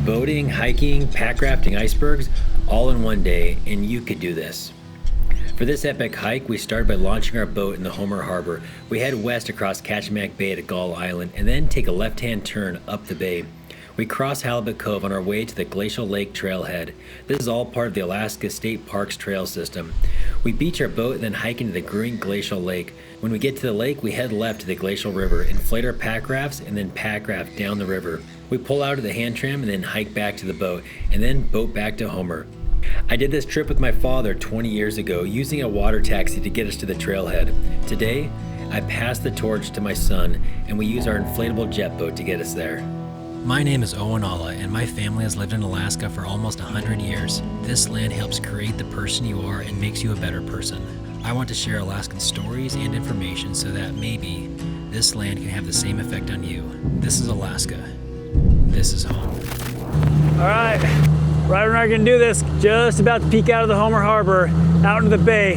boating, hiking, pack rafting, icebergs, all in one day, and you could do this. For this epic hike, we started by launching our boat in the Homer Harbor. We head west across Kachemak Bay to Gull Island, and then take a left-hand turn up the bay. We cross Halibut Cove on our way to the Glacial Lake trailhead. This is all part of the Alaska State Park's trail system. We beach our boat and then hike into the Grewingk Glacier Lake. When we get to the lake, we head left to the glacial river, inflate our pack rafts, and then pack raft down the river. We pull out of the hand tram and then hike back to the boat, and then boat back to Homer. I did this trip with my father 20 years ago, using a water taxi to get us to the trailhead. Today, I pass the torch to my son, and we use our inflatable jet boat to get us there. My name is Owen Alla, and my family has lived in Alaska for almost 100 years. This land helps create the person you are and makes you a better person. I want to share Alaskan stories and information so that maybe this land can have the same effect on you. This is Alaska. This is home. All right, Ryder and I are gonna do this. Just about to peek out of the Homer Harbor, out into the bay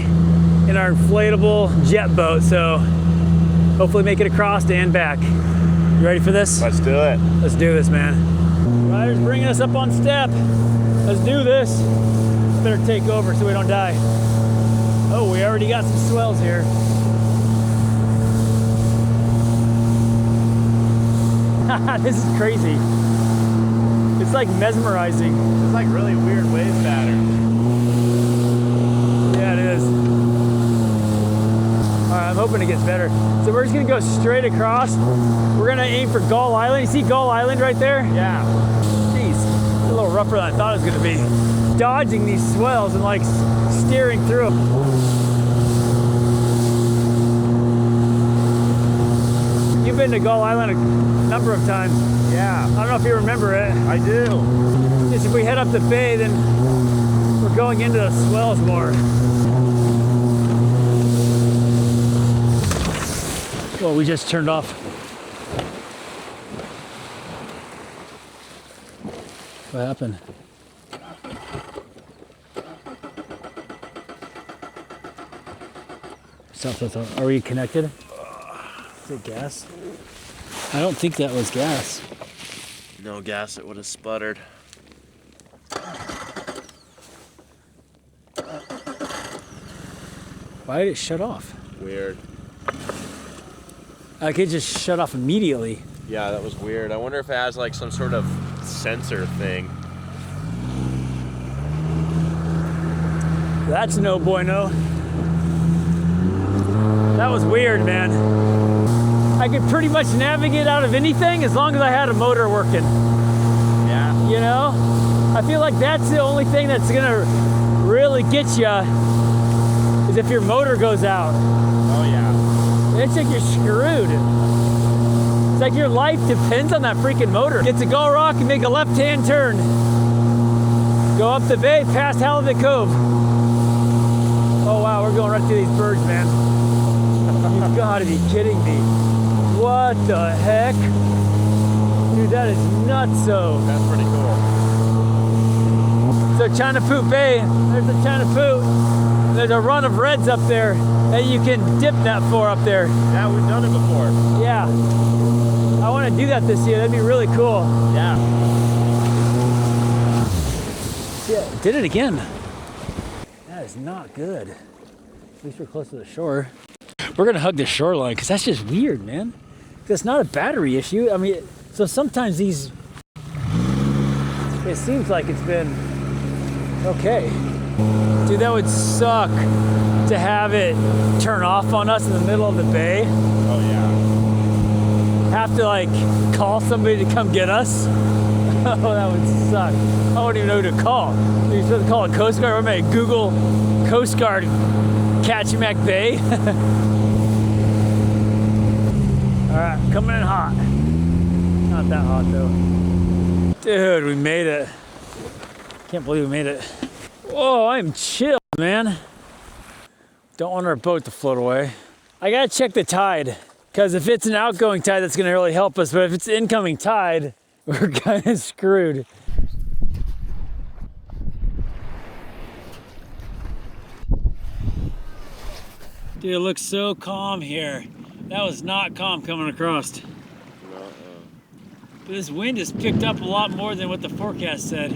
in our inflatable jet boat. So hopefully make it across and back. You ready for this? Let's do it. Let's do this, man. Ryder's bringing us up on step. Let's do this. Better take over so we don't die. Oh, we already got some swells here. This is crazy. It's like mesmerizing. It's like really weird wave pattern. Yeah, it is. All right, I'm hoping it gets better. So we're just gonna go straight across. We're gonna aim for Gull Island. You see Gull Island right there? Yeah. Jeez, it's a little rougher than I thought it was gonna be. Dodging these swells and like steering through them. You've been to Gull Island a number of times. Yeah. I don't know if you remember it. I do. Just if we head up the bay, then we're going into the swells more. Well, we just turned off. What happened? Are we connected? Is it gas? I don't think that was gas. No gas, it would have sputtered. Why did it shut off? Weird. Like it just shut off immediately. Yeah, that was weird. I wonder if it has like some sort of sensor thing. That's no bueno. That was weird, man. I could pretty much navigate out of anything as long as I had a motor working. Yeah. You know? I feel like that's the only thing that's gonna really get you is if your motor goes out. Oh yeah. It's like you're screwed. It's like your life depends on that freaking motor. Get to Gull Rock and make a left-hand turn. Go up the bay past Halibut Cove. Oh wow, we're going right through these birds, man. You've gotta be kidding me. What the heck? Dude, that is nutso. That's pretty cool. So Chinapoot Bay, there's the Chinapoot. There's a run of reds up there that you can dip net for up there. Yeah, we've done it before. Yeah. I want to do that this year. That'd be really cool. Yeah. Yeah, did it again. That is not good. At least we're close to the shore. We're gonna hug the shoreline because that's just weird, man. It's not a battery issue. I mean, so sometimes these, it seems like it's been okay. Dude, that would suck to have it turn off on us in the middle of the bay. Oh yeah. Have to like call somebody to come get us. Oh, that would suck. I wouldn't even know who to call. You're supposed to call a Coast Guard. I might Google Coast Guard Kachemak Bay. All right, coming in hot. Not that hot though. Dude, we made it. Can't believe we made it. Whoa, I'm chilled, man. Don't want our boat to float away. I gotta check the tide, because if it's an outgoing tide, that's gonna really help us, but if it's incoming tide, we're kind of screwed. Dude, it looks so calm here. That was not calm coming across. This wind has picked up a lot more than what the forecast said.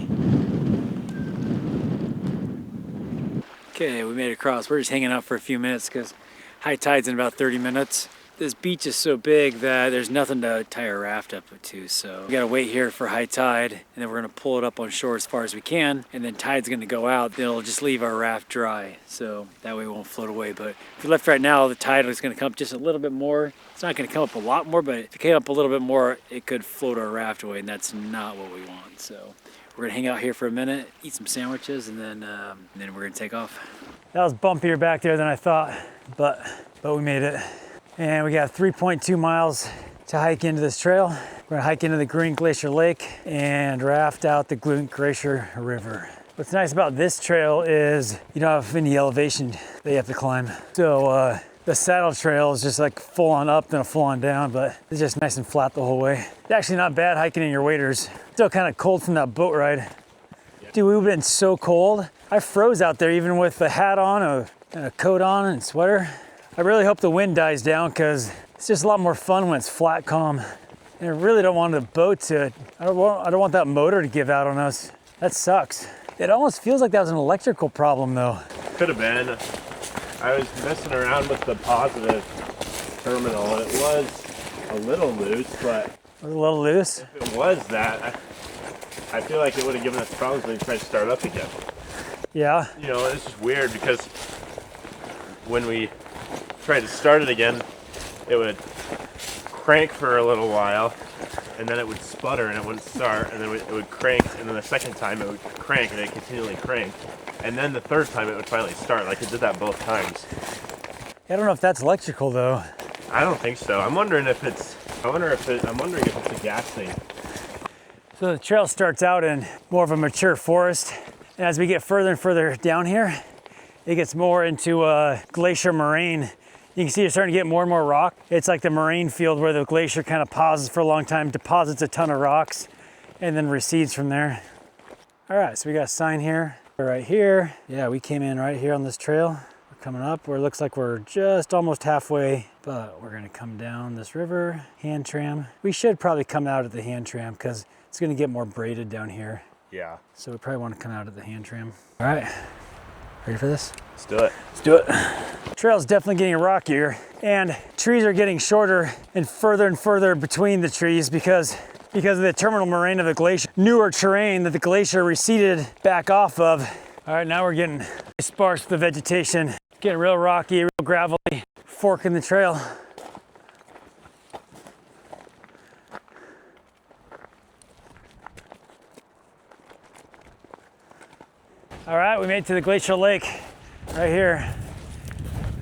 Okay, we made it across. We're just hanging out for a few minutes because high tide's in about 30 minutes. This beach is so big that there's nothing to tie a raft up to, so we gotta wait here for high tide, and then we're gonna pull it up on shore as far as we can, and then tide's gonna go out. It'll just leave our raft dry, so that way it won't float away. But if we left right now, the tide is gonna come up just a little bit more. It's not gonna come up a lot more, but if it came up a little bit more, it could float our raft away, and that's not what we want. So we're gonna hang out here for a minute, eat some sandwiches, and then we're gonna take off. That was bumpier back there than I thought, but we made it. And we got 3.2 miles to hike into this trail. We're gonna hike into the Grewingk Glacier Lake and raft out the Grewingk Glacier River. What's nice about this trail is you don't have any elevation that you have to climb. So the saddle trail is just like full on up and a full on down, but it's just nice and flat the whole way. It's actually not bad hiking in your waders. Still kind of cold from that boat ride. Dude, we've been so cold. I froze out there even with a hat on, and a coat on and sweater. I really hope the wind dies down because it's just a lot more fun when it's flat, calm. And I really don't want the boat to, I don't want that motor to give out on us. That sucks. It almost feels like that was an electrical problem though. Could have been. I was messing around with the positive terminal and it was a little loose, but Was it a little loose? if it was that, I feel like it would have given us problems when we tried to start up again. Yeah. You know, it's just weird because when we tried to start it again, it would crank for a little while, and then it would sputter and it wouldn't start, and then it would crank, and then the second time it would crank and it continually cranked, and then the third time it would finally start. Like it did that both times. I don't know if that's electrical though. I don't think so. I'm wondering if it's a gas thing. So the trail starts out in more of a mature forest, and as we get further and further down here, it gets more into a glacier moraine. You can see you're starting to get more and more rock. It's like the moraine field where the glacier kind of pauses for a long time, deposits a ton of rocks, and then recedes from there. All right, so we got a sign here, right here. Yeah, we came in right here on this trail. We're coming up where it looks like we're just almost halfway, but we're gonna come down this river, hand tram. We should probably come out at the hand tram because it's gonna get more braided down here. Yeah. So we probably wanna come out at the hand tram. All right, ready for this? Let's do it. Let's do it. Trail's definitely getting rockier, and trees are getting shorter and further between the trees because of the terminal moraine of the glacier. Newer terrain that the glacier receded back off of. All right, now we're getting sparse with the vegetation. Getting real rocky, real gravelly, fork in the trail. All right, we made it to the glacial lake right here.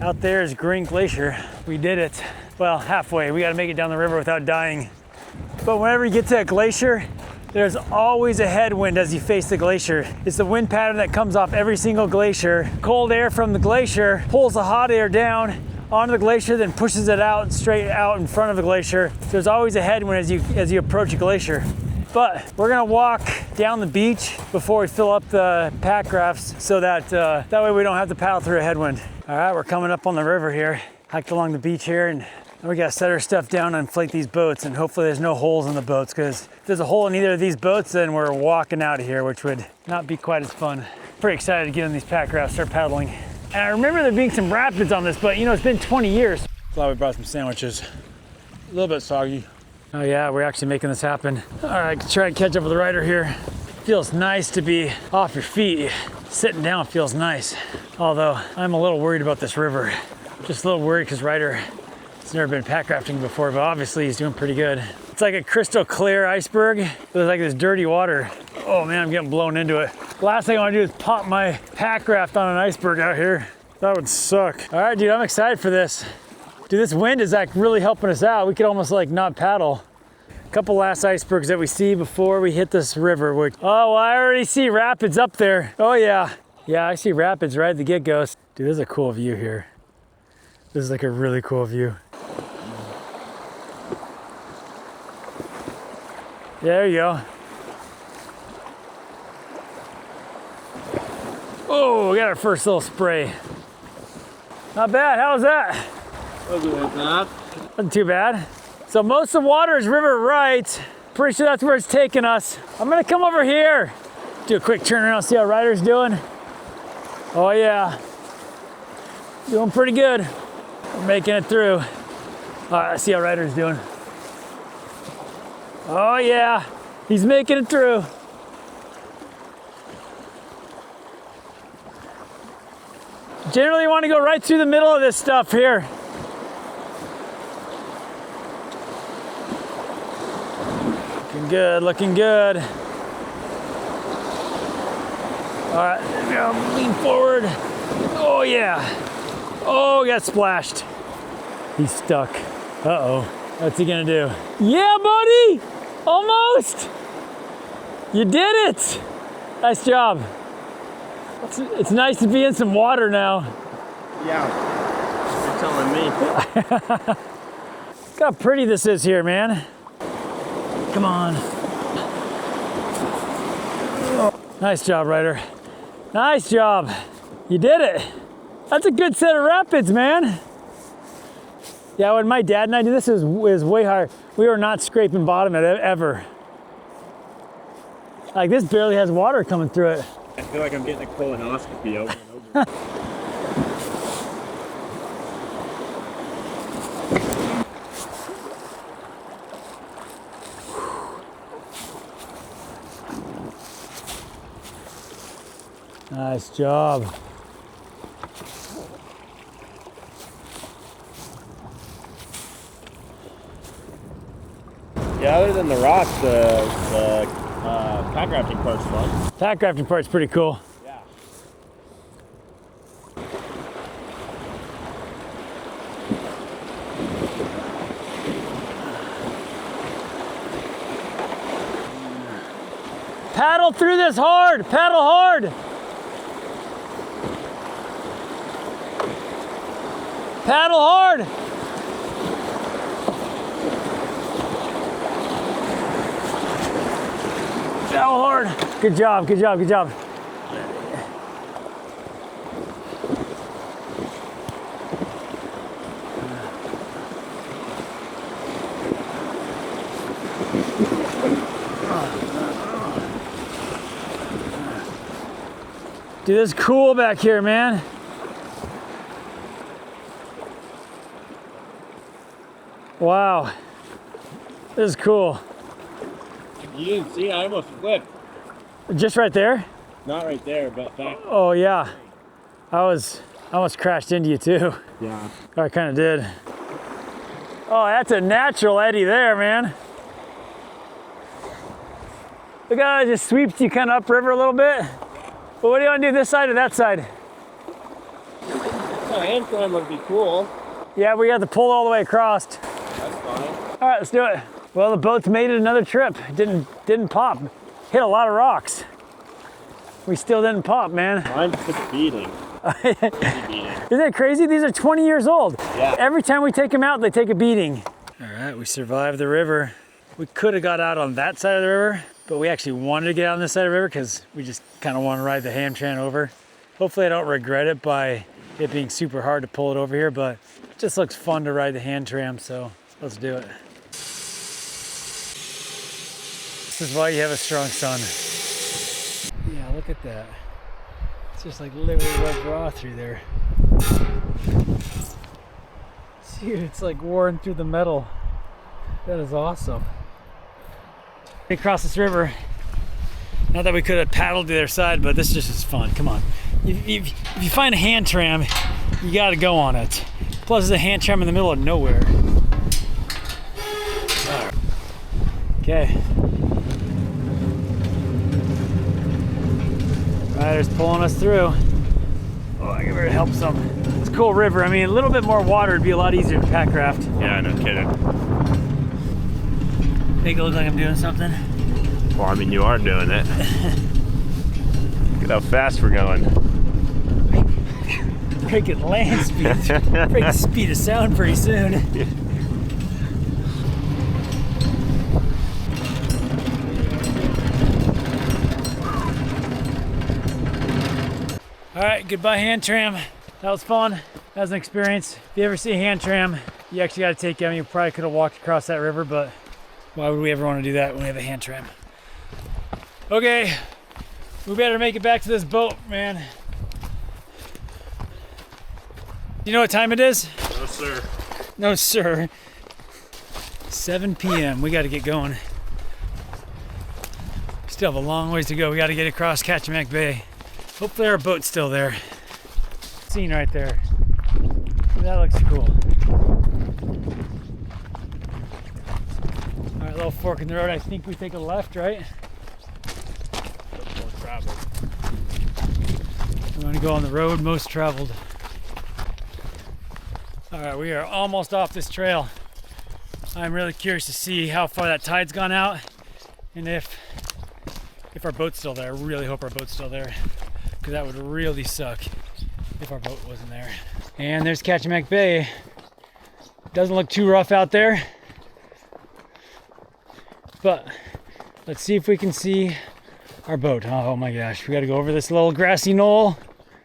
Out there is Grewingk Glacier. We did it. Well, halfway. We gotta make it down the river without dying. But whenever you get to a glacier, there's always a headwind as you face the glacier. It's the wind pattern that comes off every single glacier. Cold air from the glacier pulls the hot air down onto the glacier, then pushes it out straight out in front of the glacier. There's always a headwind as you approach a glacier. But we're gonna walk down the beach before we fill up the packrafts so that way we don't have to paddle through a headwind. All right, we're coming up on the river here. Hiked along the beach here, and we gotta set our stuff down and inflate these boats, and hopefully there's no holes in the boats, because if there's a hole in either of these boats, then we're walking out of here, which would not be quite as fun. Pretty excited to get in these packrafts, start paddling. And I remember there being some rapids on this, but you know, it's been 20 years. Glad we brought some sandwiches. A little bit soggy. Oh yeah, we're actually making this happen. All right, try to catch up with Ryder here. Feels nice to be off your feet. Sitting down feels nice. Although I'm a little worried about this river. Just a little worried because Ryder has never been packrafting before, but obviously he's doing pretty good. It's like a crystal clear iceberg with like this dirty water. Oh man, I'm getting blown into it. Last thing I want to do is pop my packraft on an iceberg out here. That would suck. All right, dude, I'm excited for this. Dude, this wind is like really helping us out. We could almost like not paddle. A couple last icebergs that we see before we hit this river. Oh, well, I already see rapids up there. Oh yeah. Yeah, I see rapids right at the get-go. Dude, this is a cool view here. This is like a really cool view. There you go. Oh, we got our first little spray. Not bad, how was that? Wasn't that bad? Wasn't too bad. So most of the water is river right. Pretty sure that's where it's taking us. I'm gonna come over here. Do a quick turn around, see how Ryder's doing. Oh yeah, doing pretty good. We're making it through. All right, let's see how Ryder's doing. Oh yeah, he's making it through. Generally you want to go right through the middle of this stuff here. Looking good, looking good. All right, there we go, lean forward. Oh yeah. Oh, got splashed. He's stuck. Uh-oh, what's he gonna do? Yeah, buddy, almost. You did it. Nice job. It's nice to be in some water now. Yeah, you're telling me. Look how pretty this is here, man. Come on. Nice job, Ryder. Nice job. You did it. That's a good set of rapids, man. Yeah, when my dad and I did this, it was way higher. We were not scraping bottom at it ever. Like this barely has water coming through it. I feel like I'm getting a colonoscopy over and over. Nice job. Yeah, other than the rocks, the packrafting part's fun. Packrafting part's pretty cool. Yeah. Paddle through this hard, paddle hard. Paddle hard. Paddle hard. Good job, good job, good job. Dude, it's cool back here, man. Wow, this is cool. You didn't see, I almost flipped. Just right there? Not right there, but back. Oh yeah, I almost crashed into you too. Yeah. I kind of did. Oh, that's a natural eddy there, man. Look how it just sweeps you kind of upriver a little bit. But what do you want to do, this side or that side? Oh, hand climb would be cool. Yeah, we got to pull all the way across. That's fine. All right, let's do it. Well, the boat's made it another trip. Didn't pop. Hit a lot of rocks. We still didn't pop, man. Mine took a beating. Isn't that crazy? These are 20 years old. Yeah. Every time we take them out, they take a beating. All right, we survived the river. We could have got out on that side of the river, but we actually wanted to get out on this side of the river because we just kind of want to ride the hand tram over. Hopefully I don't regret it by it being super hard to pull it over here, but it just looks fun to ride the hand tram, so let's do it. This is why you have a strong son. Yeah, look at that. It's just like literally wet raw through there. Dude, it's like worn through the metal. That is awesome. Across this river. Not that we could have paddled to their side, but this just is fun. Come on. If you find a hand tram, you gotta go on it. Plus, there's a hand tram in the middle of nowhere. Okay. Ryder's pulling us through. Oh, I better help some. It's a cool river. I mean, a little bit more water would be a lot easier to packraft. Yeah, no kidding. Make it look like I'm doing something. Well, I mean, you are doing it. Look at how fast we're going. Breaking land speed. Break the speed of sound pretty soon. All right, goodbye hand tram. That was fun. That was an experience. If you ever see a hand tram, you actually got to take it. I mean, you probably could have walked across that river, but Why would we ever want to do that when we have a hand tram? Okay, we better make it back to this boat, man. You know what time it is? No, sir. No, sir. 7 p.m. We got to get going. Still have a long ways to go. We got to get across Kachemak Bay. Hopefully our boat's still there. Scene right there. That looks cool. All right, little fork in the road. I think we take a left, right? More traveled. We want to go on the road most traveled. All right, we are almost off this trail. I'm really curious to see how far that tide's gone out and if our boat's still there. I really hope our boat's still there, because that would really suck if our boat wasn't there. And there's Kachemak Bay. Doesn't look too rough out there, but let's see if we can see our boat. Oh my gosh, we got to go over this little grassy knoll,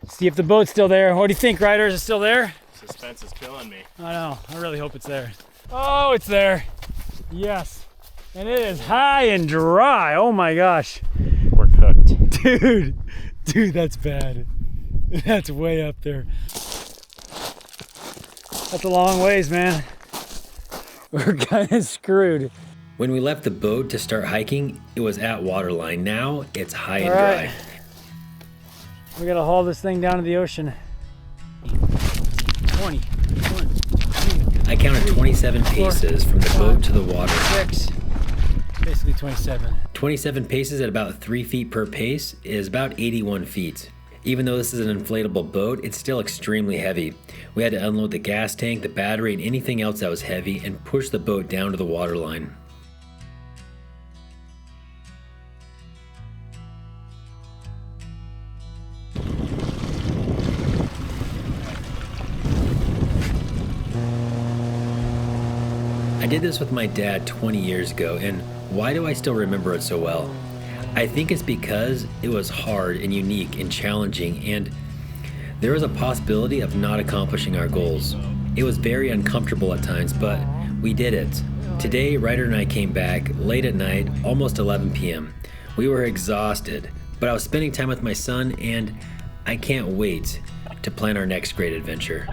see if the boat's still there. What do you think, Ryder? Is it still there? Suspense is killing me. I know. I really hope it's there. Oh, it's there. Yes. And it is high and dry. Oh my gosh. We're cooked. Dude, that's bad. That's way up there. That's a long ways, man. We're kind of screwed. When we left the boat to start hiking, it was at waterline. Now it's high and All right. dry. We gotta haul this thing down to the ocean. 20, 1, 2, I counted 27 paces from the boat to the water. 6, basically 27. 27 paces at about 3 feet per pace is about 81 feet. Even though this is an inflatable boat, it's still extremely heavy. We had to unload the gas tank, the battery, and anything else that was heavy and push the boat down to the waterline. I did this with my dad 20 years ago, and why do I still remember it so well? I think it's because it was hard and unique and challenging, and there was a possibility of not accomplishing our goals. It was very uncomfortable at times, but we did it. Today, Ryder and I came back late at night, almost 11 p.m. We were exhausted, but I was spending time with my son, and I can't wait to plan our next great adventure.